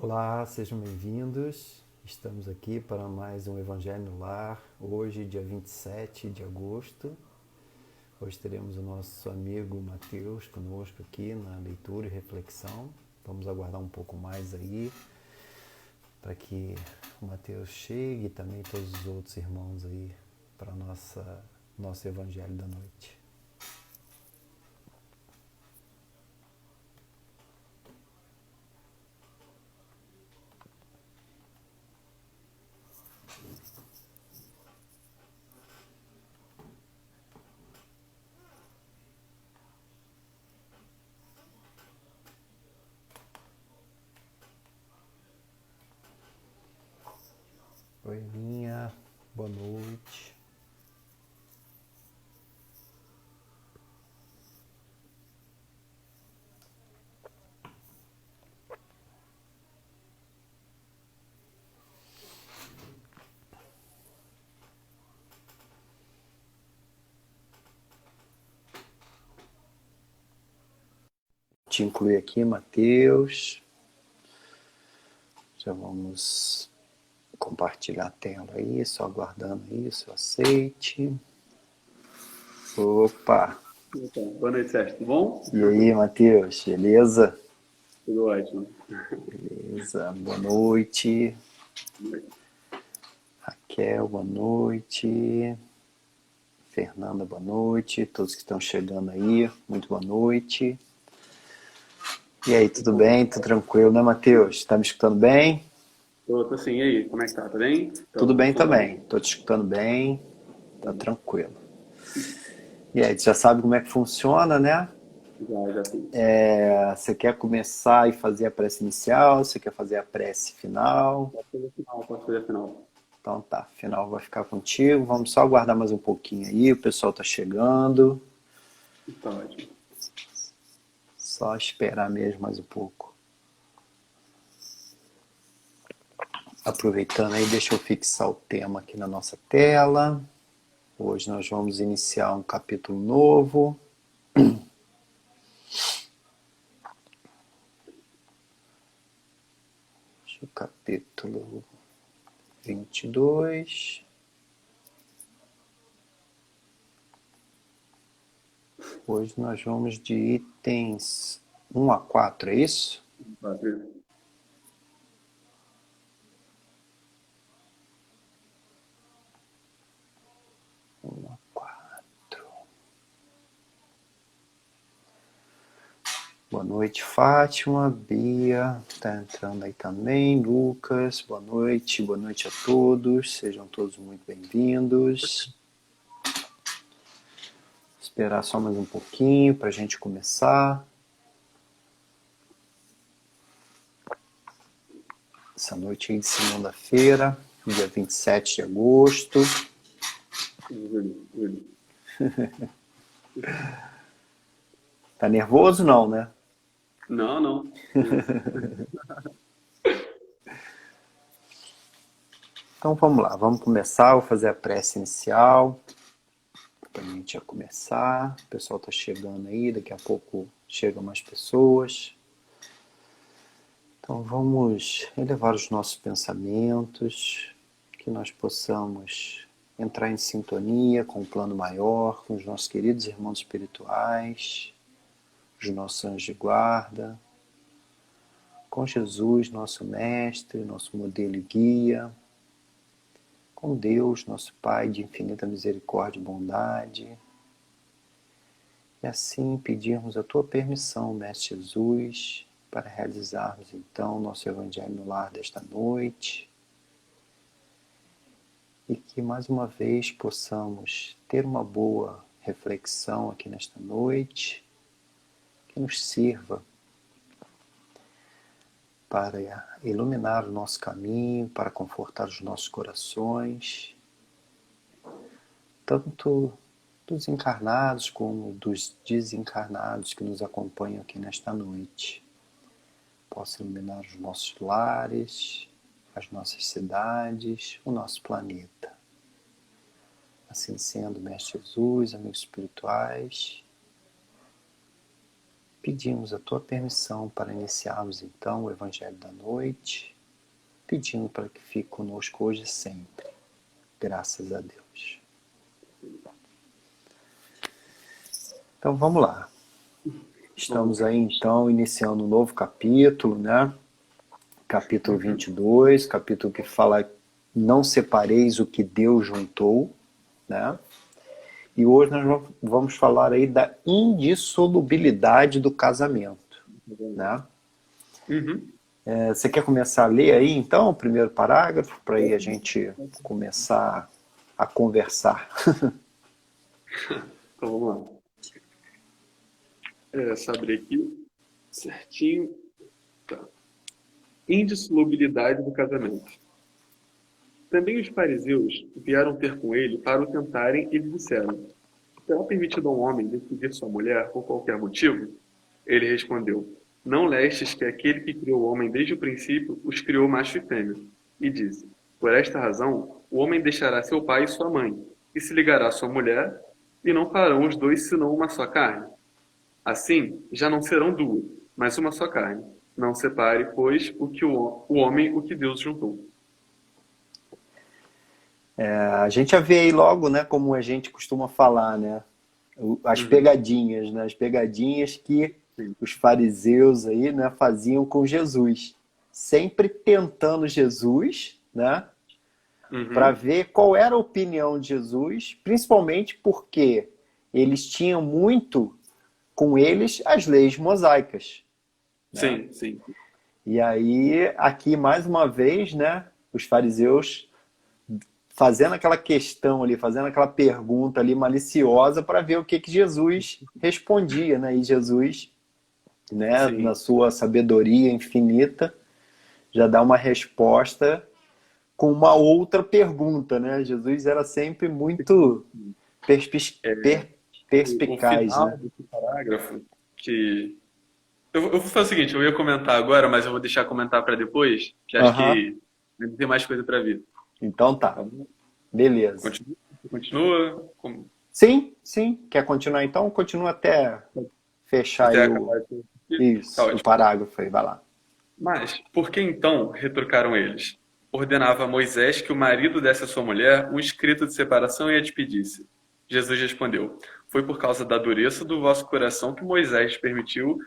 Olá, sejam bem-vindos. Estamos aqui para mais um Evangelho no Lar, hoje, dia 27 de agosto. Hoje teremos o nosso amigo Mateus conosco aqui na leitura e reflexão. Vamos aguardar um pouco mais aí para que o Mateus chegue e também todos os outros irmãos aí para nosso Evangelho da noite. Oi, Linha. Boa noite. Te incluir aqui, Mateus. Já vamos compartilhar a tela aí, só aguardando isso, aceite. Opa! Então, boa noite, Sérgio. Tudo bom? E aí, Matheus, beleza? Tudo ótimo. Beleza, boa noite. Raquel, boa noite. Fernanda, boa noite. Todos que estão chegando aí, muito boa noite. E aí, tudo bem? Tudo tranquilo, né, Matheus? Tá me escutando bem? Tô sim. E aí, como é que tá? Tá bem? Tudo Tô bem falando. também. Tô te escutando bem, tá tranquilo. E aí, tu já sabe como é que funciona, né? Já sim. Você quer começar e fazer a prece inicial? Você quer fazer a prece final? Posso fazer a final. Então tá, final vai ficar contigo. Vamos só aguardar mais um pouquinho aí, o pessoal tá chegando. Tá ótimo. Só esperar mesmo mais um pouco. Aproveitando aí, deixa eu fixar o tema aqui na nossa tela. Hoje nós vamos iniciar um capítulo novo. O capítulo 22. Hoje nós vamos de itens 1 a 4, é isso? Quatro. 1 a 4. Boa noite, Fátima, Bia, tá entrando aí também, Lucas, boa noite a todos, sejam todos muito bem-vindos. Esperar só mais um pouquinho para a gente começar. Essa noite aí de segunda-feira, dia 27 de agosto. Júlio. Tá nervoso não, né? Não. Então vamos lá, vamos começar, vou fazer a prece inicial, para a gente já começar. O pessoal tá chegando aí, daqui a pouco chegam mais pessoas. Então vamos elevar os nossos pensamentos, que nós possamos entrar em sintonia com o plano maior, com os nossos queridos irmãos espirituais, os nossos anjos de guarda, com Jesus, nosso mestre, nosso modelo e guia, com Deus, nosso Pai de infinita misericórdia e bondade, e assim pedirmos a Tua permissão, Mestre Jesus, para realizarmos então nosso Evangelho no lar desta noite, e que mais uma vez possamos ter uma boa reflexão aqui nesta noite, que nos sirva para iluminar o nosso caminho, para confortar os nossos corações, tanto dos encarnados como dos desencarnados que nos acompanham aqui nesta noite. Possa iluminar os nossos lares, as nossas cidades, o nosso planeta. Assim sendo, Mestre Jesus, amigos espirituais, Pedimos a tua permissão para iniciarmos então o Evangelho da noite, pedindo para que fique conosco hoje e sempre. Graças a Deus. Então vamos lá. Estamos aí então iniciando um novo capítulo, né? Capítulo 22, capítulo que fala não separeis o que Deus juntou, né? E hoje nós vamos falar aí da indissolubilidade do casamento, né? Você quer começar a ler aí então o primeiro parágrafo para aí a gente começar a conversar? Então vamos lá. Só abrir aqui certinho. Tá. Indissolubilidade do casamento. Também os fariseus vieram ter com ele para o tentarem e lhe disseram: será permitido a um homem decidir sua mulher por qualquer motivo? Ele respondeu: não lestes que aquele que criou o homem desde o princípio os criou macho e fêmea? E disse: por esta razão, o homem deixará seu pai e sua mãe, e se ligará à sua mulher, e não farão os dois senão uma só carne. Assim, já não serão duas, mas uma só carne. Não separe, pois, o homem o que Deus juntou. A gente já vê aí logo, né, como a gente costuma falar, né? As pegadinhas, né? As pegadinhas que os fariseus aí, né, faziam com Jesus. Sempre tentando Jesus, né? Para ver qual era a opinião de Jesus, principalmente porque eles tinham muito com eles as leis mosaicas. Né? Sim, sim. E aí, aqui mais uma vez, né, os fariseus fazendo aquela questão ali, fazendo aquela pergunta ali maliciosa para ver o que Jesus respondia, né? E Jesus, né, na sua sabedoria infinita, já dá uma resposta com uma outra pergunta, né? Jesus era sempre muito perspicaz, o final né? desse parágrafo, que eu vou fazer o seguinte, eu ia comentar agora, mas eu vou deixar comentar para depois, que acho que tem mais coisa para vir. Então tá. Beleza. Continua? Sim, sim. Quer continuar então? Continua até fechar Até aí acabar isso, tá o parágrafo aí, vai lá. Mas, por que então, retrucaram eles, ordenava a Moisés que o marido desse à sua mulher um escrito de separação e a despedisse? Jesus respondeu: foi por causa da dureza do vosso coração que Moisés permitiu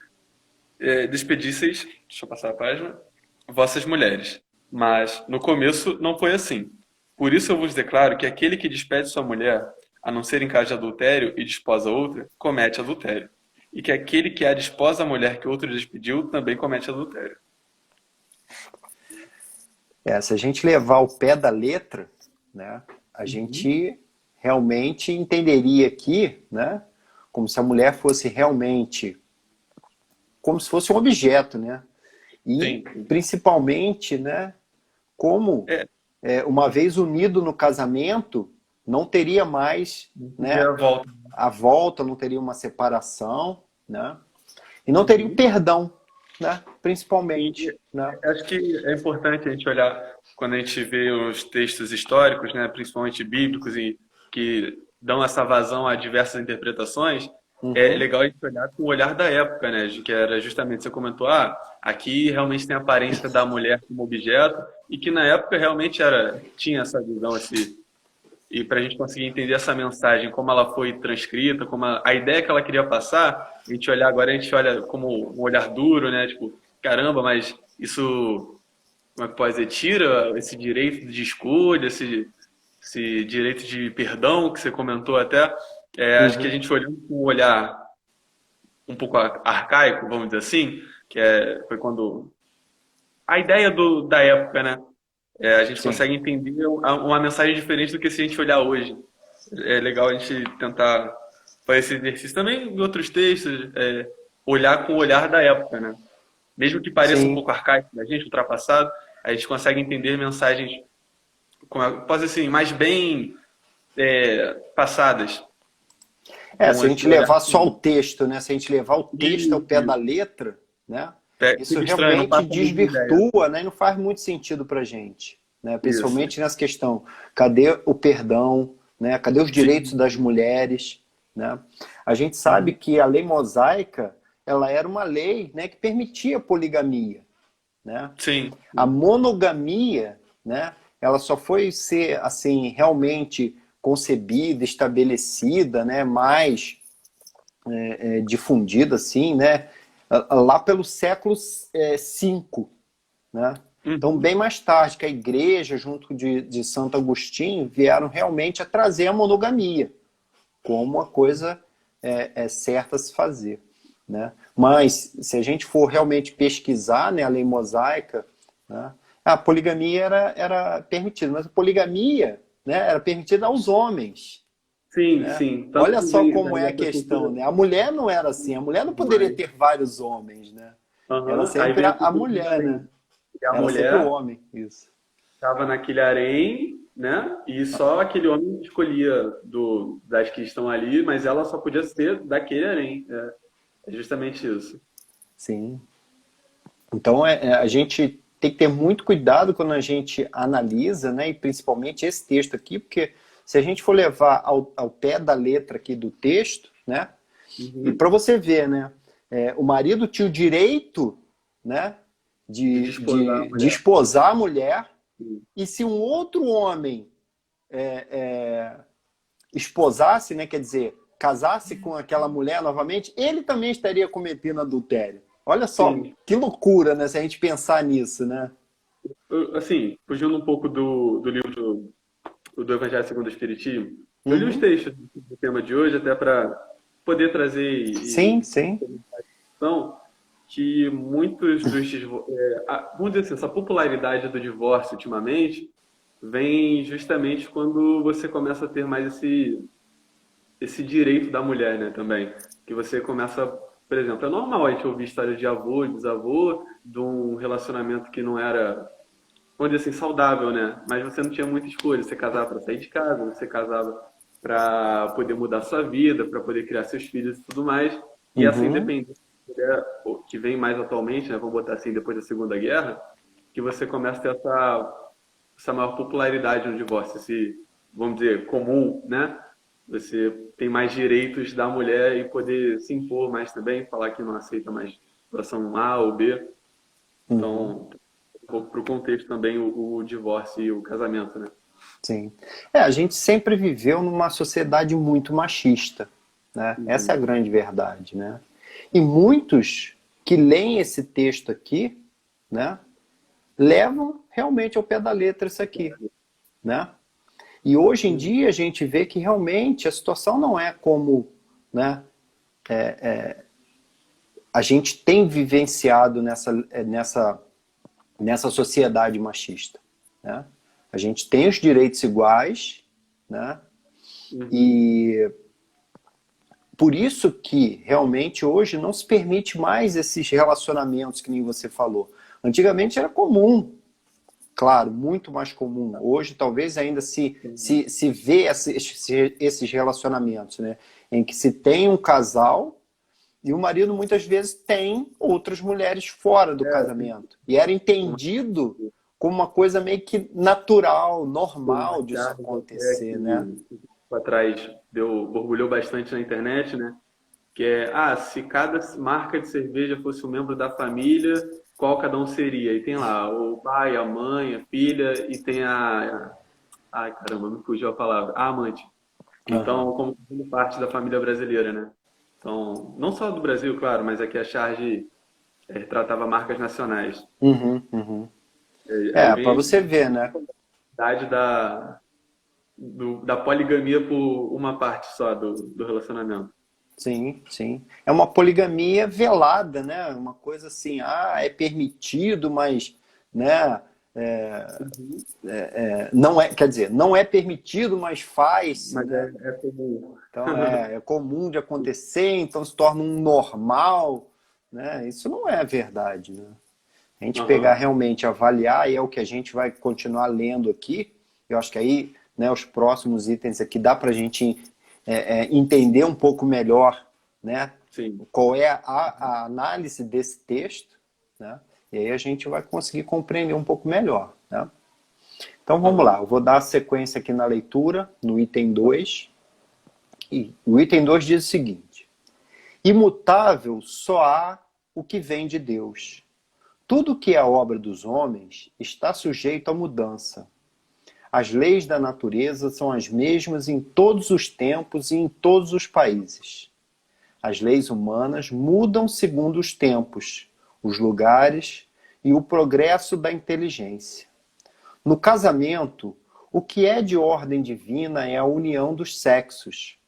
despedisseis, deixa eu passar a página, vossas mulheres. Mas, no começo, não foi assim. Por isso eu vos declaro que aquele que despede sua mulher, a não ser em caso de adultério, e desposa outra, comete adultério. E que aquele que a desposa a mulher que outro despediu, também comete adultério. Se a gente levar o pé da letra, né, a gente realmente entenderia aqui, né, como se a mulher fosse realmente, como se fosse um objeto, né? E Sim. principalmente, né, como uma vez unido no casamento, não teria mais, né, a volta, não teria uma separação, né? E não teria o perdão, né? Principalmente. Né? Acho que é importante a gente olhar, quando a gente vê os textos históricos, né, principalmente bíblicos, e que dão essa vazão a diversas interpretações, é legal a gente olhar com o olhar da época, né? Que era justamente, você comentou, aqui realmente tem a aparência da mulher como objeto, e que na época realmente tinha essa visão, e para a gente conseguir entender essa mensagem, como ela foi transcrita, como a ideia que ela queria passar, a gente olha como um olhar duro, né? Tipo, caramba, mas isso, como é que pode dizer, tira esse direito de escolha, esse direito de perdão que você comentou até. Acho que a gente olhando com um olhar um pouco arcaico, vamos dizer assim, foi quando a ideia da época, né? A gente consegue entender uma mensagem diferente do que se a gente olhar hoje. É legal a gente tentar fazer esse exercício também em outros textos, olhar com o olhar da época, né? Mesmo que pareça um pouco arcaico da gente, ultrapassado, a gente consegue entender mensagens, posso dizer assim, mais bem passadas. Se a gente levar só o texto, né? Se a gente levar o texto ao pé da letra, né? Isso realmente desvirtua, né? E não faz muito sentido para a gente, né? Principalmente nessa questão, cadê o perdão, né? Cadê os direitos das mulheres, né? A gente sabe que a lei mosaica, ela era uma lei, né, que permitia a poligamia, né? Sim. A monogamia, né, ela só foi ser assim realmente concebida, estabelecida, né, mais difundida assim, né, lá pelo século V, né? Então, Uhum. bem mais tarde, que a igreja, junto de Santo Agostinho, vieram realmente a trazer a monogamia como uma coisa certa a se fazer, né? Mas, se a gente for realmente pesquisar, né, a lei mosaica, né, a poligamia era permitida, mas a poligamia, né, era permitida aos homens, Sim, né? sim. Tanto Olha que só vem como daí é a essa questão, cultura né? A mulher não era assim, a mulher não poderia mais. ter vários homens, né? Era Aham. Aí sempre vem a a cultura do mulher, né? harém. E a Era sempre o mulher homem, isso. estava naquele harém, né? E só aquele homem escolhia das que estão ali, mas ela só podia ser daquele harém. É justamente isso. Sim. Então, a gente tem que ter muito cuidado quando a gente analisa, né, e principalmente esse texto aqui, porque se a gente for levar ao pé da letra aqui do texto, né, e para Uhum. você ver, né, o marido tinha o direito, né, De de, desposar a de, de mulher. esposar a mulher, Sim. e se um outro homem esposasse, né, quer dizer, casasse com aquela mulher novamente, ele também estaria cometendo adultério. Olha só Sim. que loucura, né, se a gente pensar nisso, né? Assim, fugindo um pouco do livro do Evangelho segundo o Espiritismo, eu li os Uhum. textos do tema de hoje até para poder trazer Sim, sim. então, que muitos vamos dizer assim, essa popularidade do divórcio ultimamente vem justamente quando você começa a ter mais esse direito da mulher, né, também. Que você começa, por exemplo, é normal a gente ouvir histórias de avô, de bisavô, de um relacionamento que não era, vamos dizer assim, saudável, né? Mas você não tinha muita escolha. Você casava para sair de casa, você casava para poder mudar sua vida, para poder criar seus filhos e tudo mais. E essa Uhum. independência que vem mais atualmente, né? Vamos botar assim, depois da Segunda Guerra, que você começa a ter essa maior popularidade no divórcio, esse, vamos dizer, comum, né? Você tem mais direitos da mulher e poder se impor mais também, falar que não aceita mais situação A ou B. Uhum. Então, um pouco para o contexto também o divórcio e o casamento, né? Sim. A gente sempre viveu numa sociedade muito machista, né? Essa é a Uhum. grande verdade, né? E muitos que leem esse texto aqui, né, levam realmente ao pé da letra isso aqui, né? E hoje em Uhum. dia a gente vê que realmente a situação não é como, né, a gente tem vivenciado nessa sociedade machista, né? A gente tem os direitos iguais, né? Uhum. E por isso que realmente hoje não se permite mais esses relacionamentos que nem você falou. Antigamente era comum, claro, muito mais comum. Hoje talvez ainda se vê esses relacionamentos, né? Em que se tem um casal e o marido muitas vezes tem outras mulheres fora do É, casamento. E era uma, entendido como uma coisa meio que natural, tem uma normal disso charge até acontecer, né? que atrás borbulhou bastante na internet, né? Que é, se cada marca de cerveja fosse um membro da família, qual cada um seria? E tem lá o pai, a mãe, a filha e tem ai, caramba, me fugiu a palavra, a amante. Aham. Então, como fazendo parte da família brasileira, né? Então, não só do Brasil, claro, mas aqui a charge tratava marcas nacionais. Uhum, uhum. Aí Para vem você ver, né? a idade da poligamia por uma parte só do relacionamento. Sim, sim. É uma poligamia velada, né? Uma coisa assim, é permitido, mas, né? Uhum. Não é, quer dizer, não é permitido, mas faz-se, Mas né? é comum. Então é comum de acontecer, então se torna um normal, né? Isso não é verdade, né? A gente pegar Aham. realmente, avaliar, e é o que a gente vai continuar lendo aqui, eu acho que aí, né, os próximos itens aqui dá para a gente entender um pouco melhor, né, Sim. qual é a análise desse texto, né, e aí a gente vai conseguir compreender um pouco melhor, né? Então vamos lá, Aham. eu vou dar a sequência aqui na leitura, no item 2 e o item 2 diz o seguinte: Imutável só há o que vem de Deus. Tudo que é obra dos homens está sujeito à mudança. As leis da natureza são as mesmas em todos os tempos e em todos os países. As leis humanas mudam segundo os tempos, os lugares e o progresso da inteligência. No casamento, o que é de ordem divina é a união dos sexos,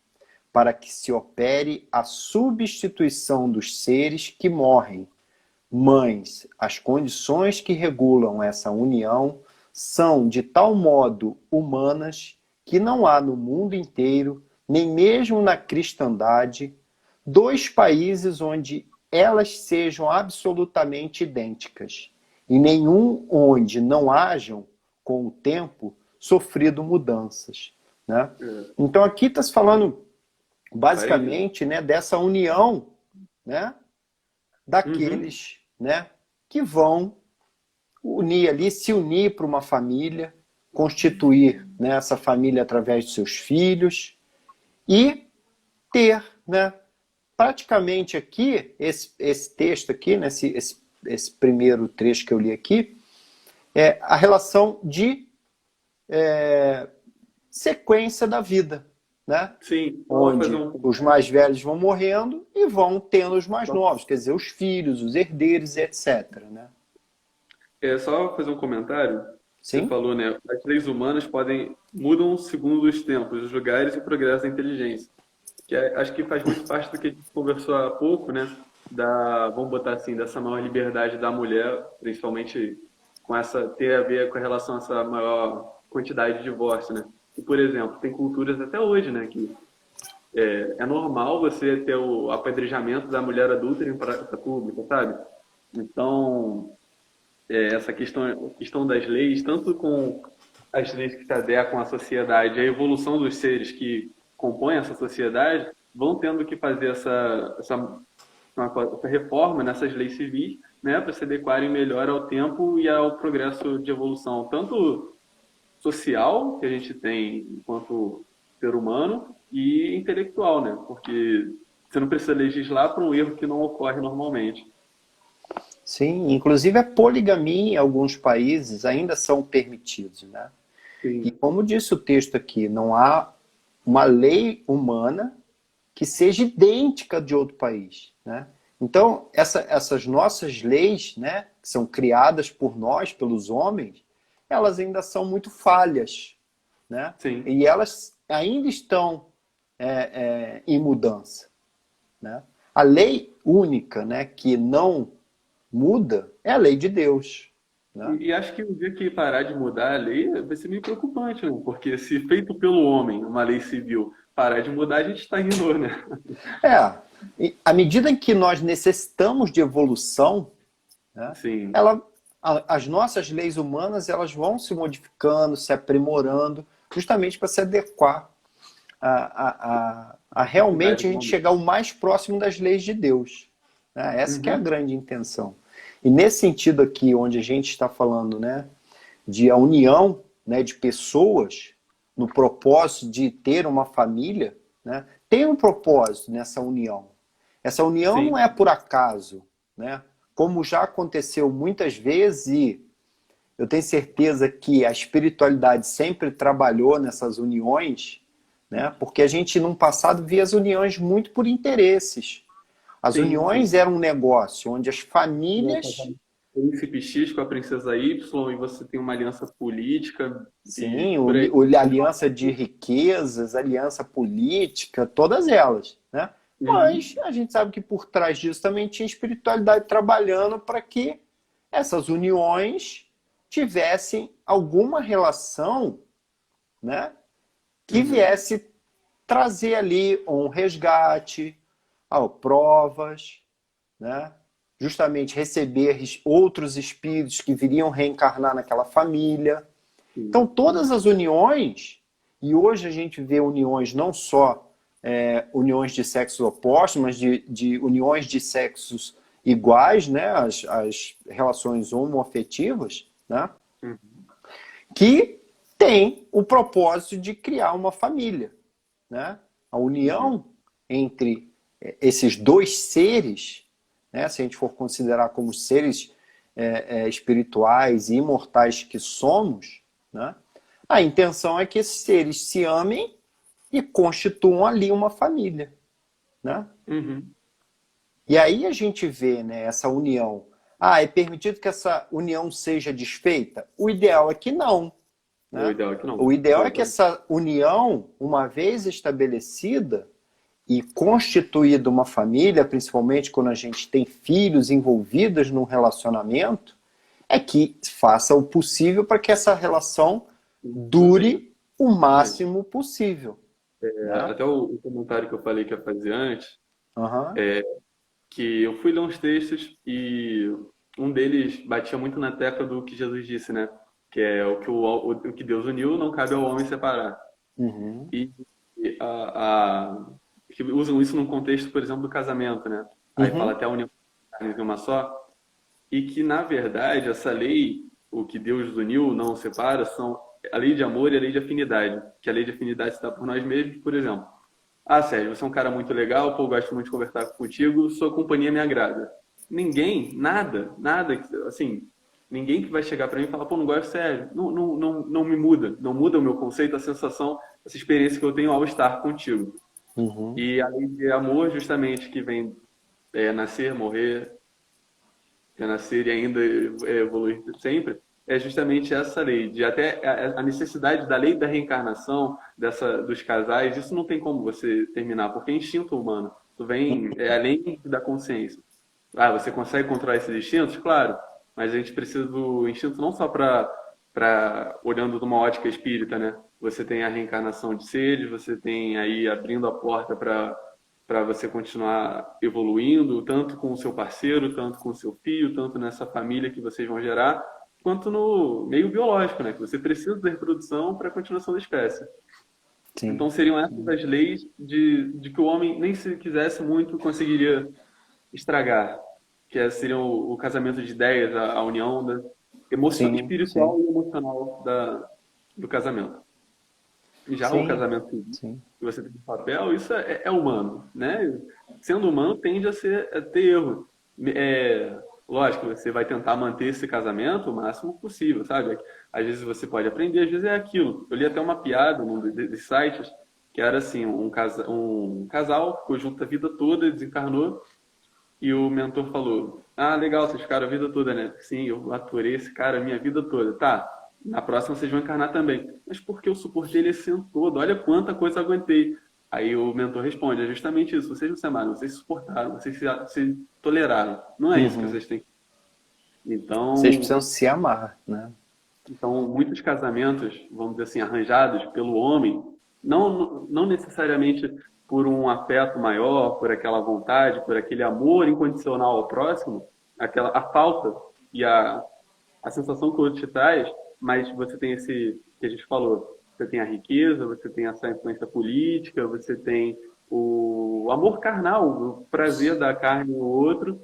para que se opere a substituição dos seres que morrem. Mas as condições que regulam essa união são de tal modo humanas que não há no mundo inteiro, nem mesmo na cristandade, dois países onde elas sejam absolutamente idênticas, e nenhum onde não hajam, com o tempo, sofrido mudanças. Né? Então aqui está se falando basicamente, né, dessa união, né, daqueles, né, que vão unir ali, se unir para uma família, constituir, né, essa família através de seus filhos e ter, né, praticamente aqui, esse texto aqui, né, esse primeiro trecho que eu li aqui, é a relação de sequência da vida. Né? Sim, Onde os mais velhos vão morrendo e vão tendo os mais novos, quer dizer, os filhos, os herdeiros, etc. Né? É só fazer um comentário. Você Sim? falou, né? As leis humanas mudam segundo os tempos, os lugares e o progresso da inteligência. Acho que faz muito parte do que a gente conversou há pouco, né? Vamos botar assim, dessa maior liberdade da mulher, principalmente ter a ver com a relação a essa maior quantidade de divórcio, né? E, por exemplo, tem culturas até hoje, né, que é normal você ter o apedrejamento da mulher adúltera em praça pública, sabe? Então, essa questão das leis, tanto com as leis que se adequam à sociedade, a evolução dos seres que compõem essa sociedade, vão tendo que fazer essa reforma nessas leis civis, né, para se adequarem melhor ao tempo e ao progresso de evolução, tanto social que a gente tem enquanto ser humano e intelectual, né? Porque você não precisa legislar para um erro que não ocorre normalmente. Sim, inclusive a poligamia em alguns países ainda são permitidos. Né? E Sim. como disse o texto aqui, não há uma lei humana que seja idêntica de outro país. Né? Então, essas nossas leis, né, que são criadas por nós, pelos homens, elas ainda são muito falhas. Né? Sim. E elas ainda estão em mudança. Né? A lei única, né, que não muda é a lei de Deus. Né? E acho que o dia que parar de mudar a lei vai ser meio preocupante, né? Porque se feito pelo homem, uma lei civil, parar de mudar, a gente está indo, né? À medida em que nós necessitamos de evolução, né, Sim. as nossas leis humanas elas vão se modificando, se aprimorando, justamente para se adequar a realmente a gente chegar o mais próximo das leis de Deus. Né? Essa que é a grande intenção. E nesse sentido aqui, onde a gente está falando, né, de a união, né, de pessoas no propósito de ter uma família, né, tem um propósito nessa união. Essa união Sim. não é por acaso, né? Como já aconteceu muitas vezes, e eu tenho certeza que a espiritualidade sempre trabalhou nessas uniões, né? Porque a gente, no passado, via as uniões muito por interesses. As uniões eram um negócio onde as famílias... O príncipe X com a princesa Y e você tem uma aliança política. Sim, aliança de riquezas, aliança política, todas elas. Né? Mas a gente sabe que por trás disso também tinha espiritualidade trabalhando para que essas uniões tivessem alguma relação, né, que viesse trazer ali um resgate, provas, né, justamente receber outros espíritos que viriam reencarnar naquela família. Então, todas as uniões, e hoje a gente vê uniões não só uniões de sexos opostos, mas de uniões de sexos iguais, né, as relações homoafetivas, né, que tem o propósito de criar uma família. Né? A união entre esses dois seres, né, se a gente for considerar como seres espirituais e imortais que somos, né, a intenção é que esses seres se amem e constituam ali uma família, né? Uhum. E aí a gente vê, né, essa união. É permitido que essa união seja desfeita? O ideal é que não, O né? ideal é que não. O ideal é que Exatamente. essa união, uma vez estabelecida e constituída uma família, principalmente quando a gente tem filhos envolvidos num relacionamento, é que faça o possível para que essa relação dure o Exatamente. máximo possível, né? Até o comentário que eu falei que ia fazer antes, Uhum, que eu fui ler uns textos e um deles batia muito na tecla do que Jesus disse, né? Que é o que Deus uniu, não cabe ao homem separar. uhum, E, que usam isso num contexto, por exemplo, do casamento, né? Aí fala uhum, até a união de uma só. E que, na verdade, essa lei, o que Deus uniu, não separa, são a lei de amor e a lei de afinidade. Que a lei de afinidade se dá por nós mesmos, por exemplo. Sérgio, você é um cara muito legal, pô, gosto muito de conversar contigo, sua companhia me agrada. Ninguém, nada, assim, ninguém que vai chegar para mim e falar, pô, não gosto, Sérgio, não me muda, não muda o meu conceito, a sensação, essa experiência que eu tenho ao estar contigo. uhum. E a lei de amor, justamente, que vem nascer, morrer, renascer e ainda evoluir sempre, é justamente essa lei, de até a necessidade da lei da reencarnação dos casais, isso não tem como você terminar, porque é instinto humano, isso vem além da consciência. Você consegue controlar esses instintos? Claro, mas a gente precisa do instinto não só olhando de uma ótica espírita, né? Você tem a reencarnação de seres, você tem aí abrindo a porta para você continuar evoluindo, tanto com o seu parceiro, tanto com o seu filho, tanto nessa família que vocês vão gerar, quanto no meio biológico, né? Que você precisa da reprodução para a continuação da espécie. Sim, Então seriam essas sim, as leis de que o homem, nem se quisesse muito, conseguiria estragar. Seria o casamento de ideias, a união sim, sim, espiritual e emocional do casamento. Já o sim, casamento civil, sim, que você tem no papel, isso é humano, né? Sendo humano, tende a ter erro. Lógico, você vai tentar manter esse casamento o máximo possível, sabe? Às vezes você pode aprender, às vezes é aquilo. Eu li até uma piada num desses sites, que era assim, um casal ficou junto a vida toda, desencarnou, e o mentor falou: legal, vocês ficaram a vida toda, né? Sim, eu aturei esse cara a minha vida toda. Tá, na próxima vocês vão encarnar também. Mas por que eu suportei ele esse ano todo? Olha quanta coisa eu aguentei. Aí o mentor responde: é justamente isso. Vocês não se amaram, vocês suportaram, vocês toleraram. Não é isso que uhum. vocês têm. Vocês Então, precisam se amar, né? muitos casamentos, vamos dizer assim, arranjados pelo homem, não necessariamente por um afeto maior, por aquela vontade, por aquele amor incondicional ao próximo, a falta e a sensação que o outro te traz, mas você tem esse que a gente falou, você tem a riqueza, você tem essa influência política, você tem o amor carnal, o prazer da carne no outro,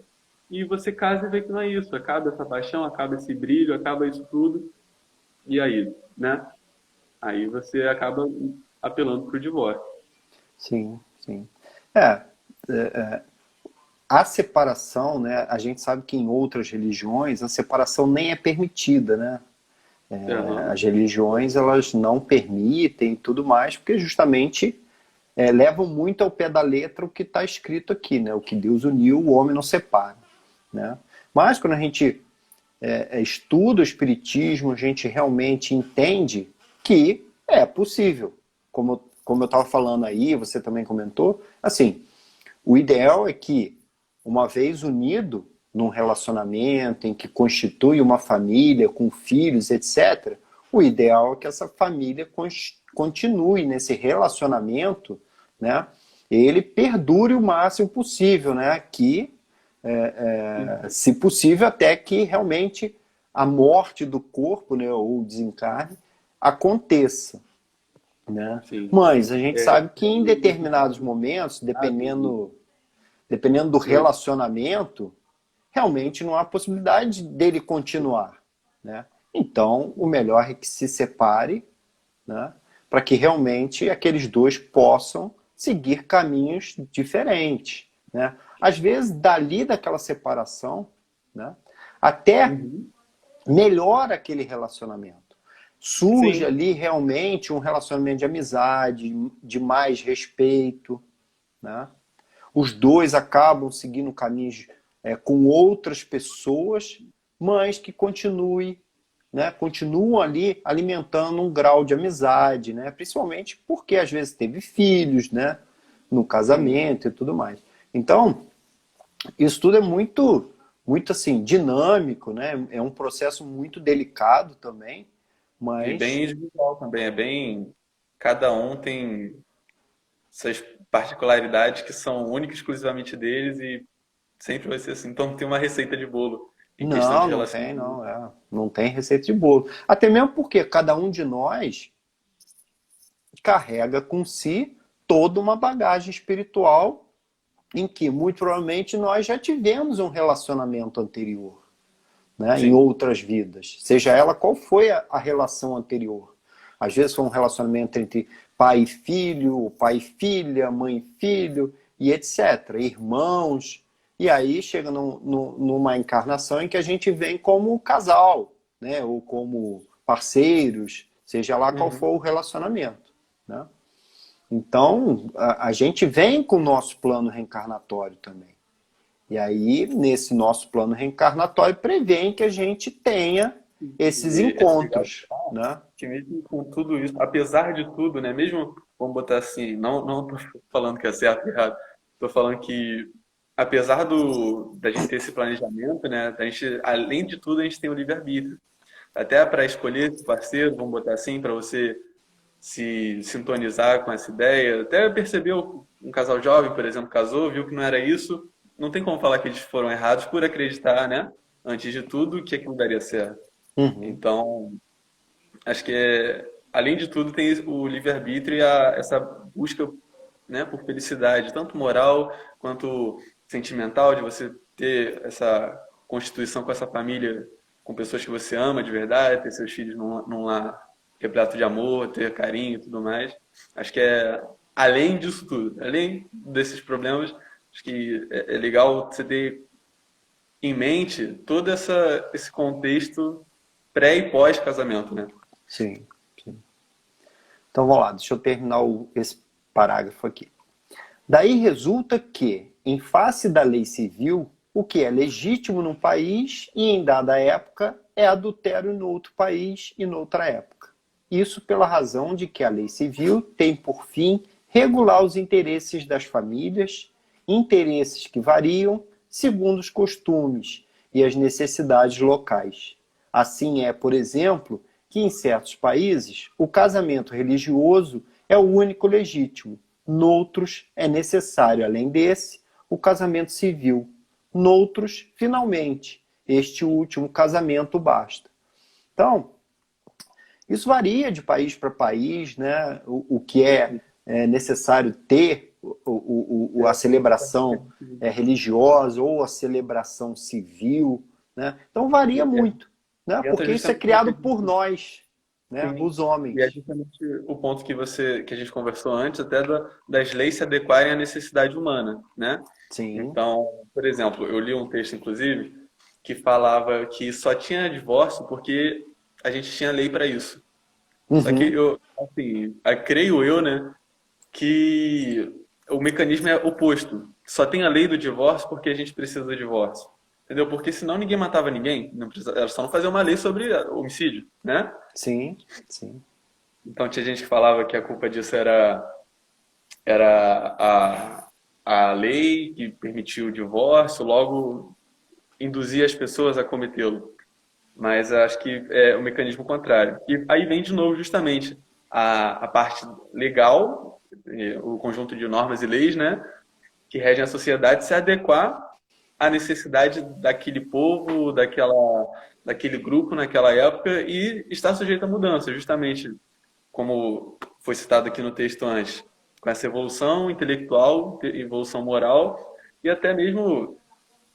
e você casa e vê que não é isso, acaba essa paixão, acaba esse brilho, acaba isso tudo, e aí, né? Aí você acaba apelando para o divórcio. Sim, sim. É, a separação, né? A gente sabe que em outras religiões a separação nem é permitida, né? Aham. As religiões elas não permitem e tudo mais, porque justamente levam muito ao pé da letra o que está escrito aqui, né? O que Deus uniu, o homem não separa, né? Mas quando a gente estuda o Espiritismo, a gente realmente entende que é possível. Como eu estava falando aí, você também comentou, assim, o ideal é que, uma vez unido num relacionamento em que constitui uma família com filhos, etc., o ideal é que essa família continue nesse relacionamento, né? Ele perdure o máximo possível, né? Que se possível, até que realmente a morte do corpo, né, ou o desencarne, aconteça. Né? Sim. Mas a gente É, sabe que em nesse determinados caso, momentos, sim. dependendo do Oi? relacionamento, realmente não há possibilidade dele continuar. Né? Então, o melhor é que se separe, né, para que realmente aqueles dois possam seguir caminhos diferentes. né? Às vezes, dali daquela separação, né, até Uhum. melhora aquele relacionamento. Surge Sim. ali realmente um relacionamento de amizade, de mais respeito, né? Os dois acabam seguindo caminhos com outras pessoas, mas que continuam ali alimentando um grau de amizade, né? Principalmente porque às vezes teve filhos, né? No Sim. casamento e tudo mais. Então, isso tudo é muito assim, dinâmico, né? É um processo muito delicado também, E bem mas individual também. É bem. Cada um tem suas particularidades que são únicas e exclusivamente deles e sempre vai ser assim. Então não tem uma receita de bolo em questão de não tem, relacionamento. não, não tem receita de bolo. Até mesmo porque cada um de nós carrega com si toda uma bagagem espiritual em que muito provavelmente nós já tivemos um relacionamento anterior, né, em Sim. outras vidas, seja ela qual foi a relação anterior. Às vezes foi um relacionamento entre pai e filho, pai e filha, mãe e filho, e etc. Irmãos. E aí chega numa encarnação em que a gente vem como casal, né, ou como parceiros, seja lá qual Uhum. for o relacionamento. Né? Então, a gente vem com o nosso plano reencarnatório também. E aí, nesse nosso plano reencarnatório, prevê que a gente tenha esses E é legal encontros, né? que mesmo com tudo isso, apesar de tudo, né? Mesmo, vamos botar assim, não tô falando que é certo ou errado, tô falando que apesar da gente ter esse planejamento, né? A gente, além de tudo, a gente tem o livre-arbítrio. Até para escolher esse parceiro, vamos botar assim, para você se sintonizar com essa ideia. Até percebeu um casal jovem, por exemplo, casou, viu que não era isso. Não tem como falar que eles foram errados por acreditar, né? Antes de tudo, que aquilo daria certo. Uhum. Então, acho que além de tudo tem o livre-arbítrio e essa busca, né, por felicidade, tanto moral quanto sentimental, de você ter essa constituição com essa família, com pessoas que você ama de verdade, ter seus filhos num lar repleto de amor, ter carinho e tudo mais. Acho que além disso tudo, além desses problemas, acho que é legal você ter em mente todo esse contexto pré e pós casamento, né? Sim, sim. Então vamos lá, deixa eu terminar esse parágrafo aqui. Daí resulta que, em face da lei civil, o que é legítimo num país e em dada época é adultério no outro país e noutra época. Isso pela razão de que a lei civil tem por fim regular os interesses das famílias, interesses que variam segundo os costumes e as necessidades locais. Assim é, por exemplo, que em certos países o casamento religioso é o único legítimo. Noutros é necessário, além desse, o casamento civil. Noutros, finalmente, este último casamento basta. Então, isso varia de país para país, né? O que é necessário ter a celebração religiosa ou a celebração civil, né? Então varia muito, né? E entra Porque isso é justamente criado por nós, né? sim. Os E é homens. justamente o ponto que a gente conversou antes, até das leis se adequarem à necessidade humana, né? Sim. Então, por exemplo, eu li um texto, inclusive, que falava que só tinha divórcio porque a gente tinha lei para isso. Só que Uhum. eu, assim, creio eu, né, que o mecanismo é oposto. Só tem a lei do divórcio porque a gente precisa do divórcio. Entendeu? Porque senão ninguém matava ninguém. Não precisa, era só não fazer uma lei sobre homicídio, né? Sim, sim. Então tinha gente que falava que a culpa disso era a lei que permitiu o divórcio, logo induzia as pessoas a cometê-lo. Mas acho que é o mecanismo contrário. E aí vem de novo justamente a parte legal, o conjunto de normas e leis, né, que regem a sociedade, se adequar à necessidade daquele povo, daquele grupo naquela época e estar sujeito a mudança, justamente como foi citado aqui no texto antes, com essa evolução intelectual, evolução moral e até mesmo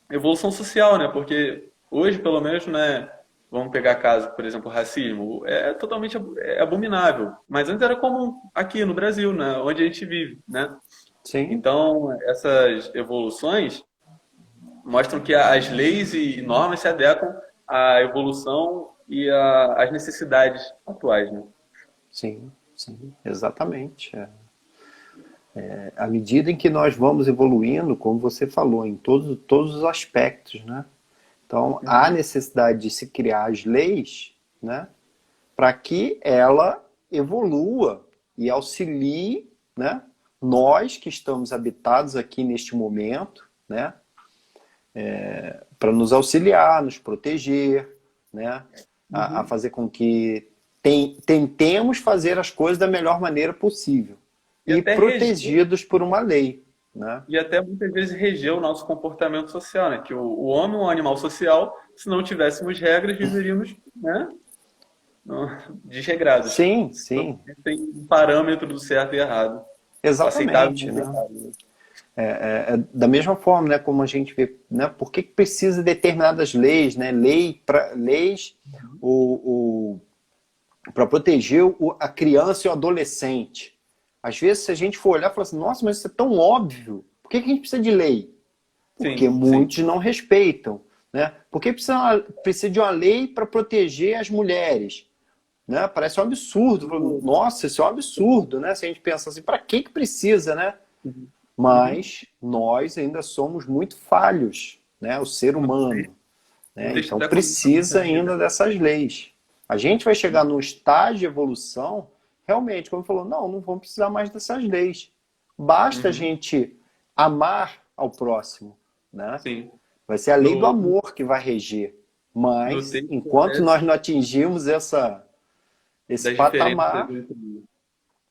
evolução social, né? Porque hoje, pelo menos, né, vamos pegar caso, por exemplo, o racismo, é totalmente abominável, mas antes era comum aqui no Brasil, né, onde a gente vive, né? Sim, Então, essas evoluções mostram que as leis e normas se adequam à evolução e às necessidades atuais, né? sim, sim, exatamente. À medida em que nós vamos evoluindo, como você falou, em todos os aspectos, né? Então, há Uhum. necessidade de se criar as leis, né? Para que ela evolua e auxilie, né? Nós que estamos habitados aqui neste momento, né? Para nos auxiliar, nos proteger, né? A Uhum. fazer com que tentemos fazer as coisas da melhor maneira possível E e até reger, protegidos por uma lei, né? e até muitas vezes reger o nosso comportamento social, né? Que o homem é um animal social, se não tivéssemos regras, viveríamos, né? Desregrados. Sim, Então, sim, tem um parâmetro do certo e errado. Aceitável e exatamente, né? inaceitável. Da mesma forma, né, como a gente vê, né, por que precisa de determinadas leis, né, leis para proteger a criança e o adolescente. Às vezes, se a gente for olhar e falar assim, nossa, mas isso é tão óbvio, por que a gente precisa de lei? Porque Sim, sim. muitos não respeitam. Né? Por que precisa de uma lei para proteger as mulheres? Né? Parece um absurdo. Nossa, isso é um absurdo, né? Se a gente pensa assim, para que precisa, né? Uhum. Uhum. Mas nós ainda somos muito falhos, né? O ser humano. O Né? texto Então até comenta precisa muitas vezes. ainda dessas leis. A gente vai chegar num estágio de evolução, realmente, como falou, não vamos precisar mais dessas leis. Basta a Uhum. gente amar ao próximo. Né? Sim. Vai ser a lei do No, amor que vai reger. no Mas, texto enquanto até nós não atingirmos esse das diferenças patamar,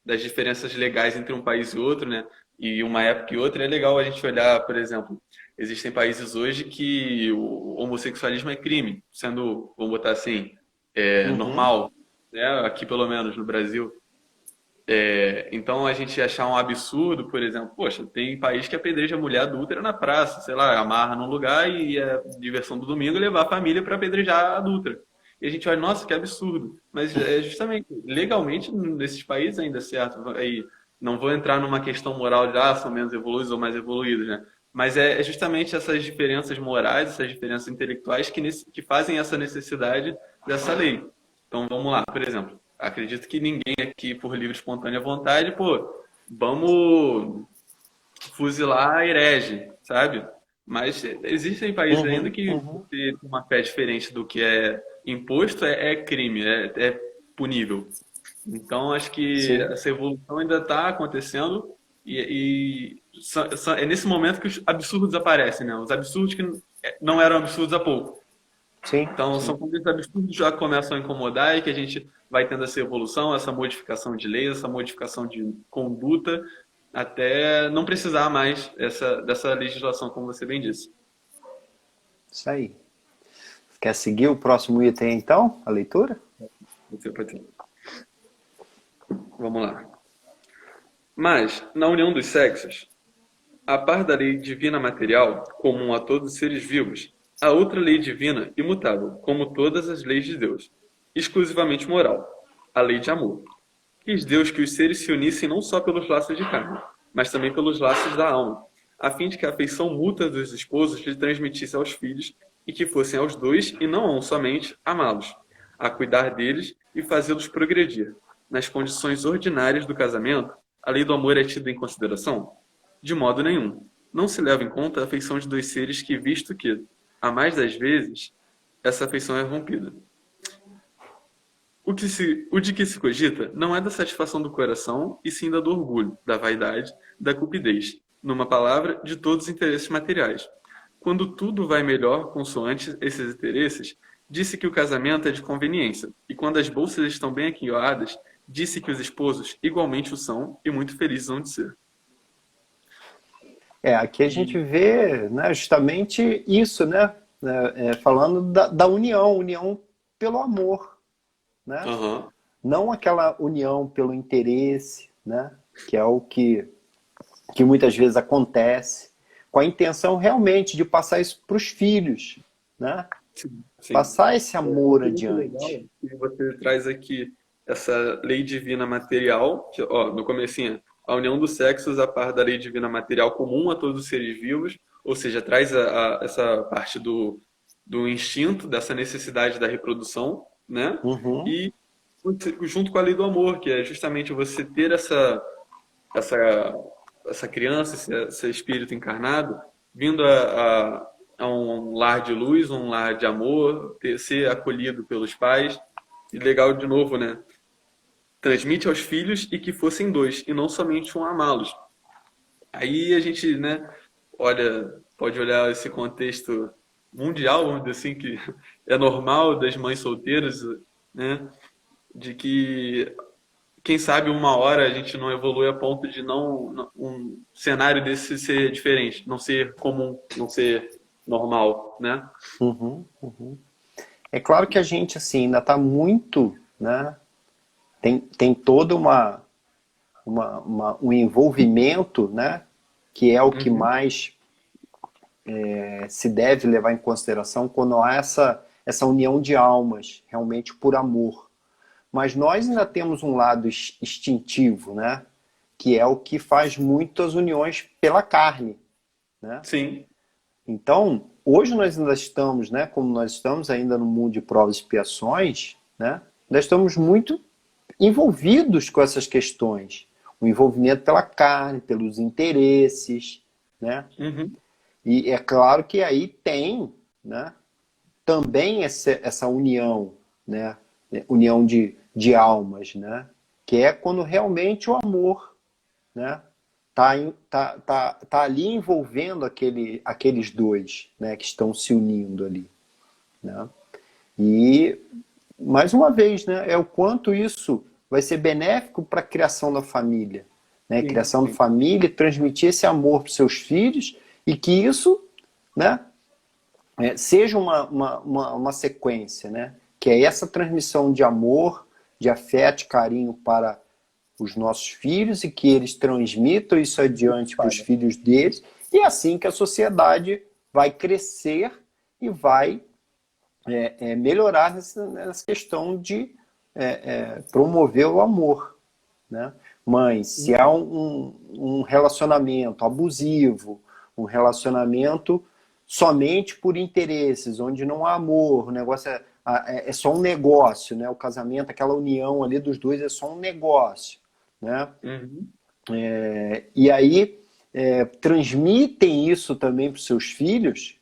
das diferenças legais entre um país e outro, né? E uma época e outra, é legal a gente olhar, por exemplo, existem países hoje que o homossexualismo é crime, sendo, vamos botar assim, uhum, normal, né? Aqui pelo menos no Brasil. Então a gente achar um absurdo, por exemplo, poxa, tem país que apedreja a mulher adúltera na praça, sei lá, amarra num lugar e a diversão do domingo é levar a família para apedrejar a adúltera. E a gente olha, nossa, que absurdo. Mas é justamente, legalmente, nesses países ainda é certo. Aí, não vou entrar numa questão moral de, são menos evoluídos ou mais evoluídos, né? Mas é justamente essas diferenças morais, essas diferenças intelectuais que fazem essa necessidade dessa lei. Então vamos lá, por exemplo, acredito que ninguém aqui, por livre e espontânea vontade, pô, vamos fuzilar herege, sabe? Mas existem países ainda uhum, que uhum. você tem uma fé diferente do que é imposto, é crime, é punível. Então acho que Sim, essa evolução ainda está acontecendo é nesse momento que os absurdos aparecem, né? Os absurdos que não eram absurdos há pouco. sim, Então, sim. são quando esses absurdos já começam a incomodar e que a gente vai tendo essa evolução, essa modificação de leis, essa modificação de conduta, até não precisar mais dessa legislação, como você bem disse. Isso aí. Quer seguir o próximo item, então? A leitura? Você pode... Vamos lá. Mas, na união dos sexos, a par da lei divina material, comum a todos os seres vivos, há outra lei divina imutável, como todas as leis de Deus, exclusivamente moral, a lei de amor. Quis Deus que os seres se unissem não só pelos laços de carne, mas também pelos laços da alma, a fim de que a afeição mútua dos esposos lhe transmitisse aos filhos e que fossem aos dois, e não a um somente, amá-los, a cuidar deles e fazê-los progredir. Nas condições ordinárias do casamento, a lei do amor é tida em consideração? De modo nenhum. Não se leva em conta a afeição de dois seres que, visto que, a mais das vezes, essa afeição é rompida. O de que se cogita não é da satisfação do coração, e sim da do orgulho, da vaidade, da cupidez, numa palavra, de todos os interesses materiais. Quando tudo vai melhor consoante esses interesses, disse que o casamento é de conveniência, e quando as bolsas estão bem aquinhoadas, disse que os esposos igualmente o são e muito felizes hão de ser. Aqui a gente E, vê, né, justamente isso, né? Falando da união pelo amor, né? aham, Não aquela união pelo interesse, né? Que é o que muitas vezes acontece, com a intenção realmente de passar isso para os filhos, né? sim, sim. Passar esse É amor muito legal adiante. que você traz aqui essa lei divina material, que, ó, no comecinho, a união dos sexos a par da lei divina material comum a todos os seres vivos, ou seja, traz essa parte do instinto, dessa necessidade da reprodução, né? Uhum. E junto com a lei do amor, que é justamente você ter essa, essa criança, esse espírito encarnado, vindo a um lar de luz, um lar de amor, ser acolhido pelos pais. E legal, de novo, né? Transmite aos filhos e que fossem dois, e não somente um amá-los. Aí a gente, né, pode olhar esse contexto mundial, vamos dizer assim, que é normal das mães solteiras, né, de que, quem sabe, uma hora a gente não evolui a ponto de um cenário desse ser diferente, não ser comum, não ser normal, né? Uhum. Uhum. É claro que a gente assim ainda está muito, né? Tem todo um envolvimento, né? Que é o que Uhum. mais se deve levar em consideração quando há essa união de almas, realmente por amor. Mas nós ainda temos um lado instintivo, né? Que é o que faz muitas uniões pela carne, né? Sim, Então, hoje nós ainda estamos, né? Como nós estamos ainda no mundo de provas e expiações, né? Nós estamos muito envolvidos com essas questões. O envolvimento pela carne, pelos interesses, né? uhum. E é claro que aí tem, né, também essa união, né, união de almas, né, que é quando realmente o amor, né, tá ali envolvendo aqueles dois, né, que estão se unindo ali, né. E mais uma vez, né, é o quanto isso vai ser benéfico para a criação da família, né, Sim, criação da sim. família, transmitir esse amor para os seus filhos e que isso, né, seja uma sequência, né? Que é essa transmissão de amor, de afeto, de carinho para os nossos filhos e que eles transmitam isso adiante para os Olha. filhos deles, e é assim que a sociedade vai crescer e vai melhorar nessa questão de promover o amor. Né? Mas se há um relacionamento abusivo, um relacionamento somente por interesses, onde não há amor, o negócio é só um negócio, né? O casamento, aquela união ali dos dois é só um negócio, né? Uhum. E aí transmitem isso também para os seus filhos,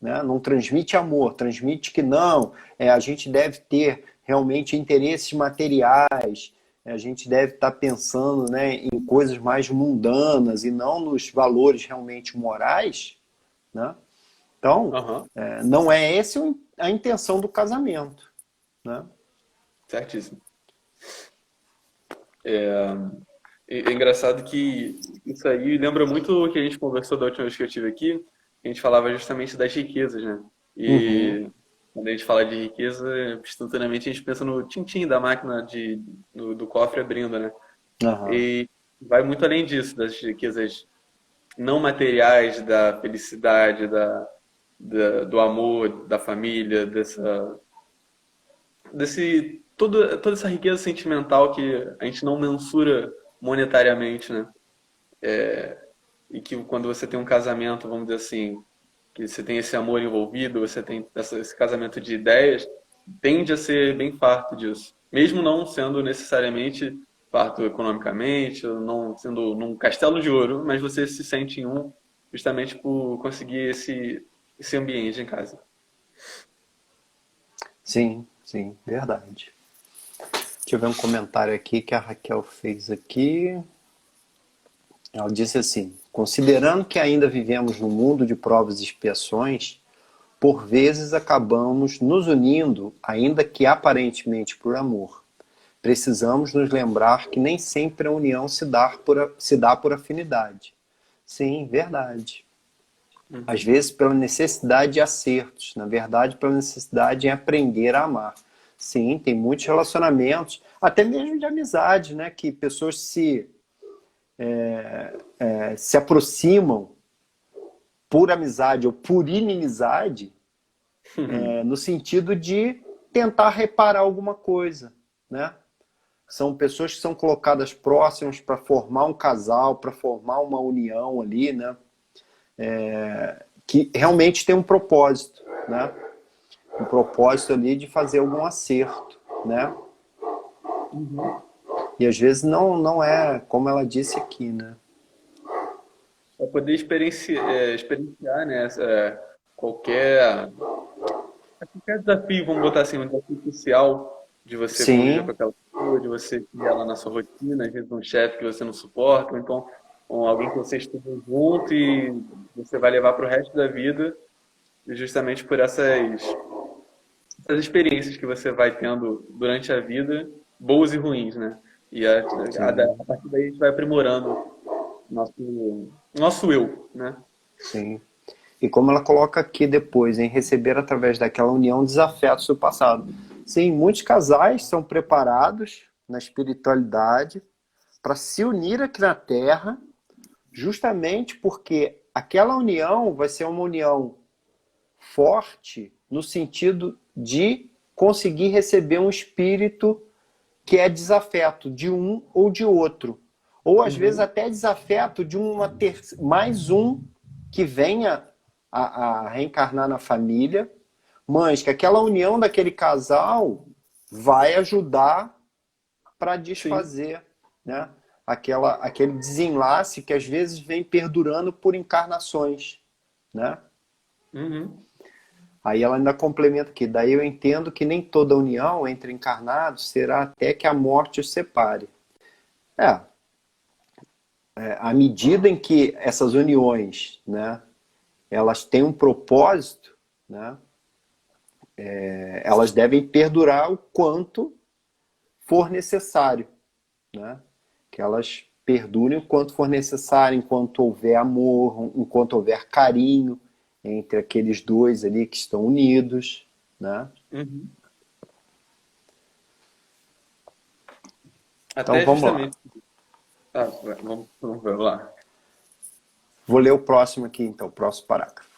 né? Não transmite amor, transmite que não, a gente deve ter realmente interesses materiais, a gente deve estar pensando, né, em coisas mais mundanas e não nos valores realmente morais, né? Então, Aham. não é essa a intenção do casamento, né? Certíssimo. É engraçado que isso aí lembra muito o que a gente conversou da última vez que eu estive aqui. A gente falava justamente das riquezas, né? Uhum, E quando a gente fala de riqueza, instantaneamente a gente pensa no tintim da máquina do cofre abrindo, né? aham, E vai muito além disso, das riquezas não materiais, da felicidade, do amor, da família, toda essa riqueza sentimental que a gente não mensura monetariamente, né? E que quando você tem um casamento, vamos dizer assim, que você tem esse amor envolvido, você tem esse casamento de ideias, tende a ser bem farto disso. Mesmo não sendo necessariamente farto economicamente, ou não sendo num castelo de ouro, mas você se sente em um justamente por conseguir esse ambiente em casa. sim, sim, verdade. Deixa eu ver um comentário aqui que a Raquel fez aqui. Ela disse assim: considerando que ainda vivemos num mundo de provas e expiações, por vezes acabamos nos unindo, ainda que aparentemente por amor. Precisamos nos lembrar que nem sempre a união se dá por afinidade. Sim, verdade. Às Uhum. vezes pela necessidade de acertos, na verdade pela necessidade em aprender a amar. Sim, tem muitos relacionamentos, até mesmo de amizade, né, que pessoas se aproximam por amizade ou por inimizade, no sentido de tentar reparar alguma coisa, né? São pessoas que são colocadas próximas para formar um casal, para formar uma união ali, né? Que realmente tem um propósito, né? Um propósito ali de fazer algum acerto, né? Uhum. E às vezes não é como ela disse aqui, né? Para poder experienciar, né, qualquer, qualquer desafio, vamos botar assim, um desafio social de você conviver com Sim, aquela pessoa, de você ter ela na sua rotina, às vezes um chefe que você não suporta, ou então alguém que você estudou junto e você vai levar para o resto da vida, justamente por essas experiências que você vai tendo durante a vida, boas e ruins, né? E a sim, partir daí a gente vai aprimorando nosso eu, né? sim. E como ela coloca aqui depois, em receber através daquela união desafetos do passado. Sim, muitos casais são preparados na espiritualidade para se unir aqui na Terra, justamente porque aquela união vai ser uma união forte no sentido de conseguir receber um espírito que é desafeto de um ou de outro. Ou às vezes Uhum. até desafeto de mais um que venha a reencarnar na família, mas que aquela união daquele casal vai ajudar para Sim. desfazer, né? Aquele desenlace que às vezes vem perdurando por encarnações, né? Uhum. Aí ela ainda complementa aqui, daí eu entendo que nem toda união entre encarnados será até que a morte os separe. É, à medida em que essas uniões, né, elas têm um propósito, né, elas devem perdurar o quanto for necessário, né, que elas perdurem o quanto for necessário, enquanto houver amor, enquanto houver carinho entre aqueles dois ali que estão unidos, né. Uhum. Então Até vamos lá. justamente. Ah, vamos ver lá. Vou ler o próximo aqui, então, o próximo parágrafo.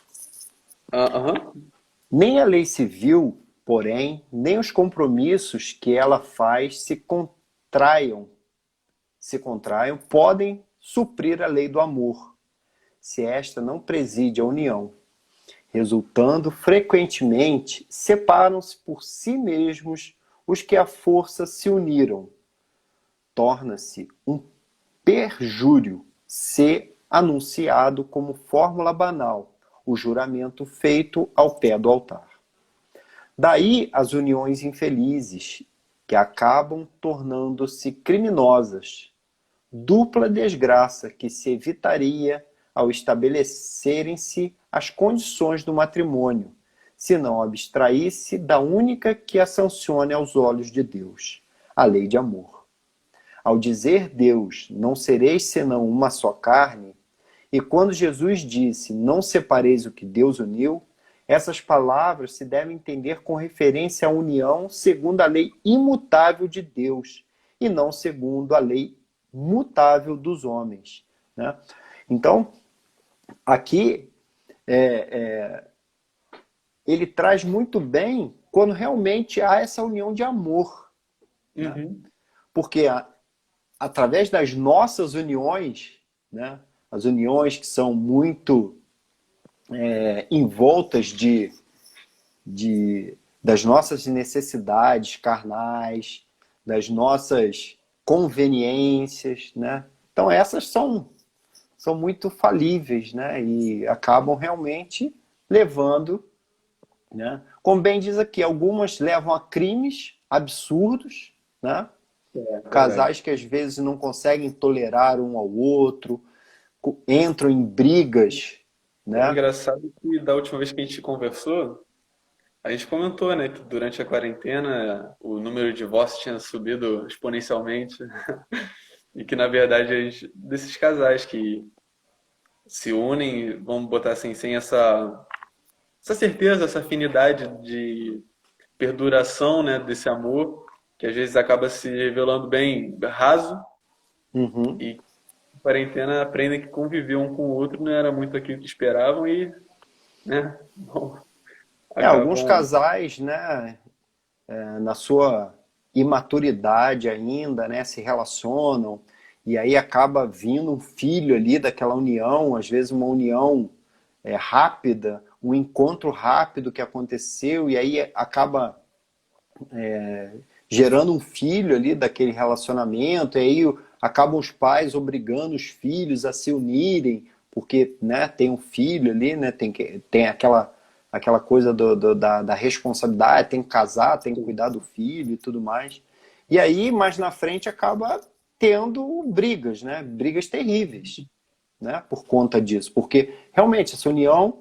Ah, aham. Nem a lei civil, porém, nem os compromissos que ela faz se contraiam, podem suprir a lei do amor, se esta não preside a união, resultando frequentemente separam-se por si mesmos os que à força se uniram. Torna-se um perjúrio se anunciado como fórmula banal o juramento feito ao pé do altar. Daí as uniões infelizes, que acabam tornando-se criminosas, dupla desgraça que se evitaria ao estabelecerem-se as condições do matrimônio, se não abstraísse da única que a sancione aos olhos de Deus, a lei de amor. Ao dizer Deus, não sereis senão uma só carne, e quando Jesus disse, não separeis o que Deus uniu, essas palavras se devem entender com referência à união segundo a lei imutável de Deus, e não segundo a lei mutável dos homens, né? Então, aqui ele traz muito bem quando realmente há essa união de amor, né? Uhum. Porque através das nossas uniões, né? As uniões que são muito envoltas das nossas necessidades carnais, das nossas conveniências, né? Então essas são muito falíveis, né? E acabam realmente levando, né? Como bem diz aqui, algumas levam a crimes absurdos, né? É, verdade. Casais que às vezes não conseguem tolerar um ao outro, entram em brigas, É né? engraçado que da última vez que a gente conversou, a gente comentou, né, que durante a quarentena o número de divórcios tinha subido exponencialmente e que, na verdade, desses casais que se unem, vamos botar assim, sem essa certeza, essa afinidade de perduração, né, desse amor, que às vezes acaba se revelando bem raso Uhum. e na quarentena aprendem que conviver um com o outro não era muito aquilo que esperavam e, né, bom, Alguns acabam. casais, né, na sua imaturidade ainda, né, se relacionam, e aí acaba vindo um filho ali daquela união, às vezes uma união rápida, um encontro rápido que aconteceu, e aí acaba gerando um filho ali daquele relacionamento, e aí acabam os pais obrigando os filhos a se unirem, porque, né, tem um filho ali, né, tem aquela coisa da responsabilidade, tem que casar, tem que cuidar do filho e tudo mais. E aí, mais na frente, acaba tendo brigas, né, brigas terríveis, né, por conta disso, porque realmente essa união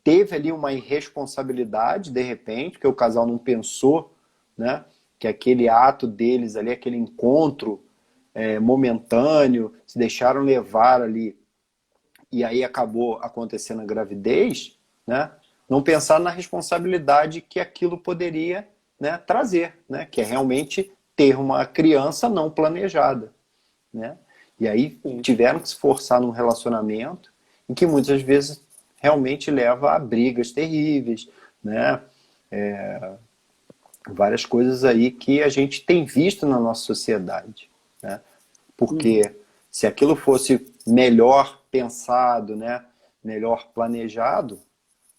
teve ali uma irresponsabilidade, de repente, que o casal não pensou, né, que aquele ato deles ali, aquele encontro momentâneo, se deixaram levar ali, e aí acabou acontecendo a gravidez, né, não pensaram na responsabilidade que aquilo poderia, né, trazer, né, que é realmente ter uma criança não planejada, né, e aí tiveram que se forçar num relacionamento em que muitas vezes realmente leva a brigas terríveis, né? Várias coisas aí que a gente tem visto na nossa sociedade, né? Porque se aquilo fosse melhor pensado, né? Melhor planejado,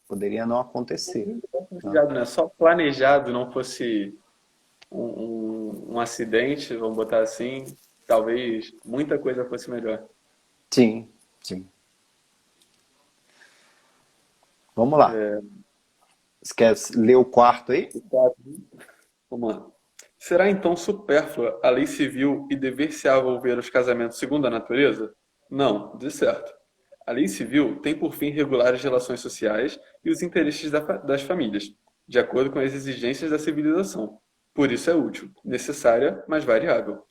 poderia não acontecer. Né? Planejado, né? Só planejado não fosse um acidente, vamos botar assim, talvez muita coisa fosse melhor. Sim, sim. Vamos lá. Você quer ler o quarto aí? Vamos lá. Será então supérflua a lei civil e dever-se-á volver os casamentos segundo a natureza? Não, de certo. A lei civil tem por fim regular as relações sociais e os interesses das famílias, de acordo com as exigências da civilização. Por isso é útil, necessária, mas variável.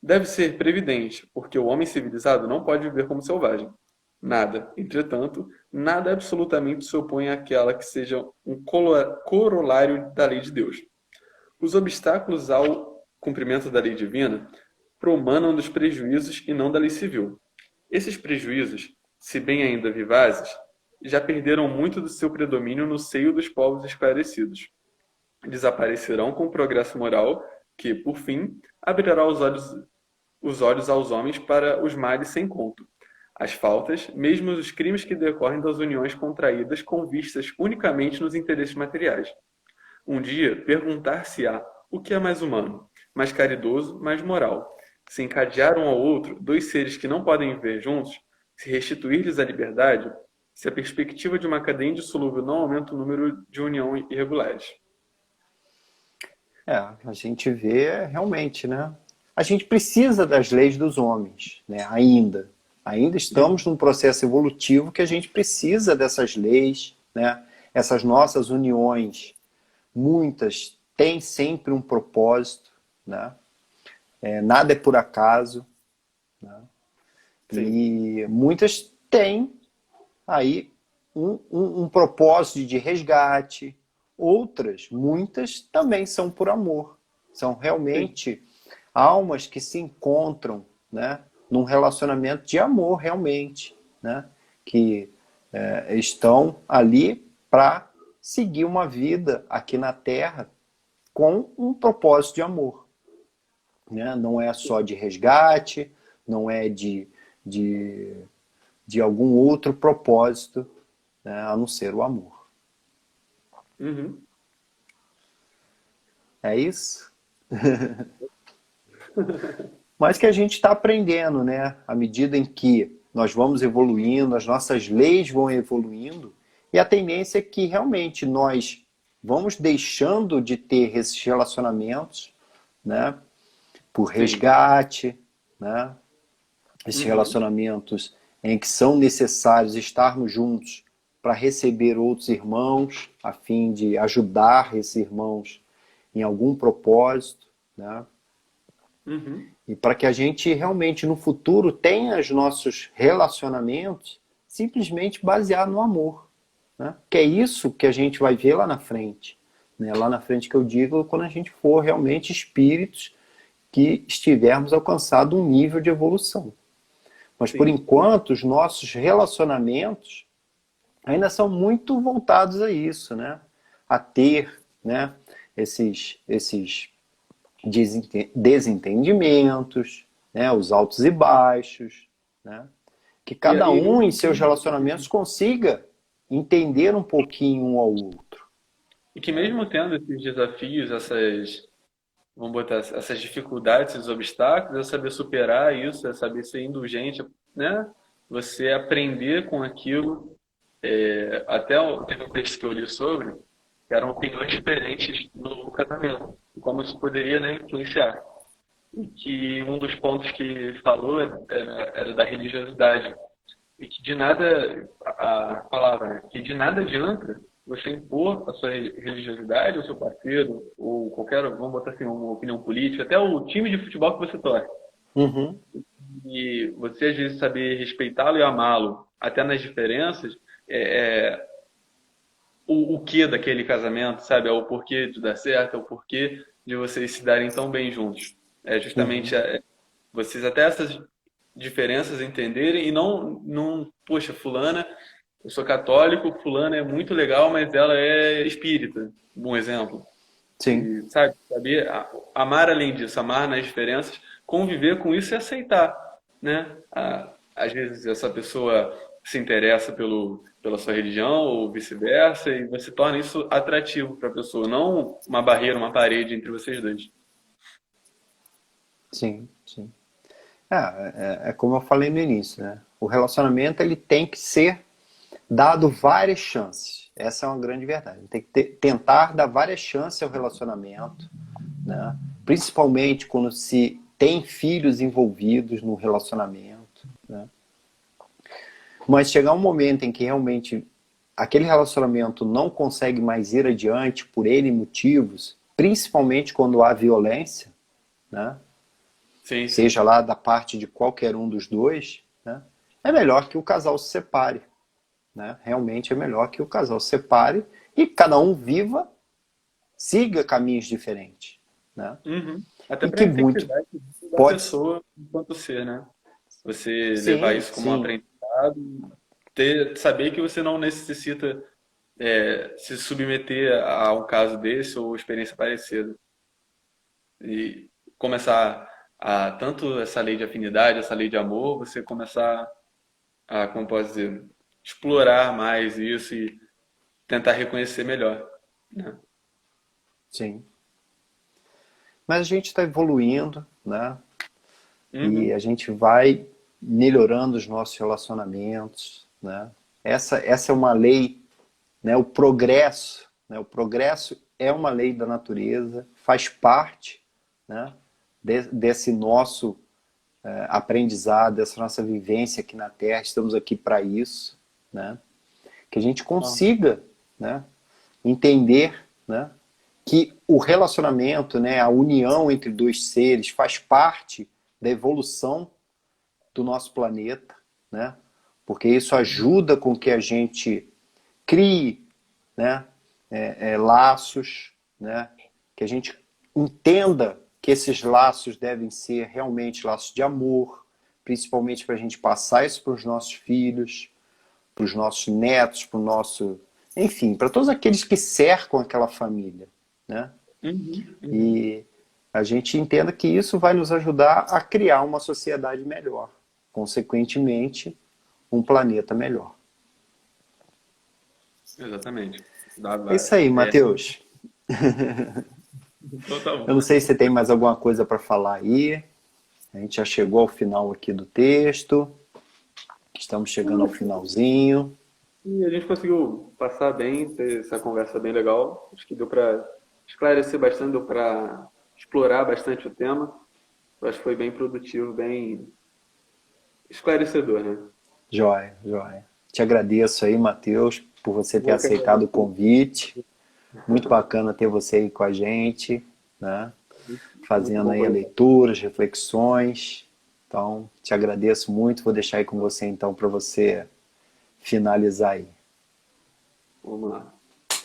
Deve ser previdente, porque o homem civilizado não pode viver como selvagem. Nada, entretanto, nada absolutamente se opõe àquela que seja um corolário da lei de Deus. Os obstáculos ao cumprimento da lei divina promanam dos prejuízos e não da lei civil. Esses prejuízos, se bem ainda vivazes, já perderam muito do seu predomínio no seio dos povos esclarecidos. Desaparecerão com o progresso moral que, por fim, abrirá os olhos aos homens para os males sem conto. As faltas, mesmo os crimes que decorrem das uniões contraídas com vistas unicamente nos interesses materiais. Um dia perguntar-se-á o que é mais humano, mais caridoso, mais moral. Se encadear um ao outro dois seres que não podem viver juntos, se restituir-lhes a liberdade, se a perspectiva de uma cadeia indissolúvel não aumenta o número de uniões irregulares. A gente vê realmente, né? A gente precisa das leis dos homens, né? Ainda. Ainda estamos num processo evolutivo que a gente precisa dessas leis, né? Essas nossas uniões, muitas têm sempre um propósito, né? Nada é por acaso, né? E muitas têm aí um propósito de resgate, outras, muitas também são por amor. São realmente almas que se encontram, né, num relacionamento de amor realmente, né, que estão ali para seguir uma vida aqui na Terra com um propósito de amor. Né? Não é só de resgate, não é de algum outro propósito, né, a não ser o amor. Uhum. É isso? Mas que a gente está aprendendo, né? À medida em que nós vamos evoluindo, as nossas leis vão evoluindo, e a tendência é que realmente nós vamos deixando de ter esses relacionamentos, né? Por resgate, né? Esses relacionamentos em que são necessários estarmos juntos para receber outros irmãos, a fim de ajudar esses irmãos em algum propósito, né? E para que a gente realmente no futuro tenha os nossos relacionamentos simplesmente baseados no amor, né? Que é isso que a gente vai ver lá na frente, né? Lá na frente que eu digo, quando a gente for realmente espíritos que estivermos alcançado um nível de evolução. Mas por enquanto os nossos relacionamentos ainda são muito voltados a isso, né? A ter, né, esses desentendimentos, né, os altos e baixos, né, que E, cada e um mesmo em seus relacionamentos consiga entender um pouquinho um ao outro. E que Né? mesmo tendo esses desafios, vamos botar, essas dificuldades, esses obstáculos, é saber superar isso, é saber ser indulgente, né? Você aprender com aquilo. Teve um texto que eu li sobre, que eram opiniões diferentes no casamento, e como isso poderia, né, influenciar. E que um dos pontos que falou era da religiosidade. E que de nada, a palavra, né? Que de nada adianta você impor a sua religiosidade ao seu parceiro, ou qualquer, vamos botar assim, uma opinião política, até o time de futebol que você torce. Uhum. E você, às vezes, saber respeitá-lo e amá-lo, até nas diferenças, é o que daquele casamento, sabe? É o porquê de dar certo, é o porquê de vocês se darem tão bem juntos. É justamente Uhum. vocês até essas diferenças entenderem e não, poxa, fulana, eu sou católico, fulana é muito legal, mas ela é espírita, um bom exemplo. Sim, E, sabe, saber amar além disso, amar nas diferenças, conviver com isso e aceitar, né? Às vezes essa pessoa se interessa pela sua religião ou vice-versa e você torna isso atrativo para a pessoa, não uma barreira, uma parede entre vocês dois. sim, sim. É como eu falei no início, né? O relacionamento ele tem que ser dado várias chances. Essa é uma grande verdade. Tem que tentar dar várias chances ao relacionamento, né? Principalmente quando se tem filhos envolvidos no relacionamento, né? Mas chegar um momento em que realmente aquele relacionamento não consegue mais ir adiante por N motivos, principalmente quando há violência, né? Sim, sim. Seja lá da parte de qualquer um dos dois, né? É melhor que o casal se separe. Né? Realmente é melhor que o casal se separe e cada um viva, siga caminhos diferentes. Né? Uhum. Até E para que a muito integridade da pode. pessoa enquanto ser, né? Você levar Sim, isso como um sim, aprendizado, saber que você não necessita se submeter a um caso desse ou experiência parecida. E começar tanto essa lei de afinidade, essa lei de amor, você começar como posso dizer, explorar mais isso e tentar reconhecer melhor, né? sim. Mas a gente está evoluindo, né? E Uhum. a gente vai melhorando os nossos relacionamentos, né? Essa é uma lei, né? O progresso, né? O progresso é uma lei da natureza, faz parte, né? Desse nosso aprendizado, dessa nossa vivência aqui na Terra. Estamos aqui para isso, né? Que a gente Bom, consiga, né? Entender, né? Que o relacionamento, né? A união entre dois seres faz parte da evolução do nosso planeta, né? Porque isso ajuda com que a gente crie, né? Laços, né? Que a gente entenda que esses laços devem ser realmente laços de amor, principalmente para a gente passar isso para os nossos filhos, para os nossos netos, para o nosso, enfim, para todos aqueles que cercam aquela família, né? uhum, uhum. E a gente entenda que isso vai nos ajudar a criar uma sociedade melhor, consequentemente, um planeta melhor. Exatamente. É isso aí, É, Matheus. então tá bom. Eu não sei se você tem mais alguma coisa para falar aí. A gente já chegou ao final aqui do texto. Estamos chegando ao finalzinho. E a gente conseguiu passar bem, ter essa conversa bem legal. Acho que deu para esclarecer bastante, deu para explorar bastante o tema. Eu acho que foi bem produtivo, bem esclarecedor, né? Joia, joia. Te agradeço aí, Matheus, por você ter Vou que aceitado o agradecer. convite. Muito bacana ter você aí com a gente, né? Muito Fazendo bom aí a conversar. leitura, as reflexões. Então, te agradeço muito. Vou deixar aí com você então para você finalizar aí. Vamos lá.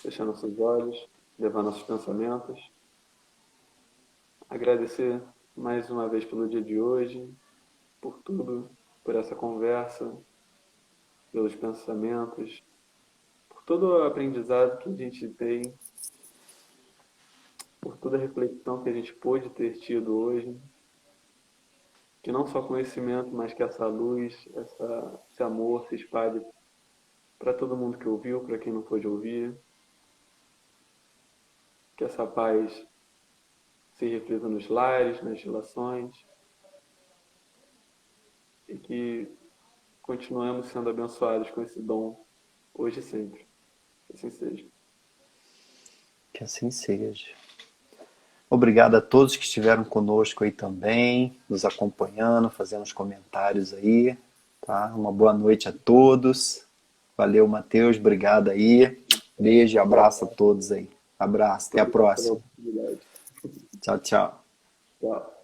Fechar nossos olhos, levar nossos pensamentos. Agradecer mais uma vez pelo dia de hoje, por tudo, por essa conversa, pelos pensamentos, por todo o aprendizado que a gente tem por toda a reflexão que a gente pôde ter tido hoje. Que não só conhecimento, mas que essa luz, esse amor se espalhe para todo mundo que ouviu, para quem não pôde ouvir. Que essa paz se reflita nos lares, nas relações. E que continuemos sendo abençoados com esse dom hoje e sempre. Que assim seja. Que assim seja. Obrigado a todos que estiveram conosco aí também, nos acompanhando, fazendo os comentários aí. Tá? Uma boa noite a todos. Valeu, Matheus. Obrigado aí. Beijo e abraço a todos aí. Abraço. Até a próxima. Tchau, tchau. Tchau.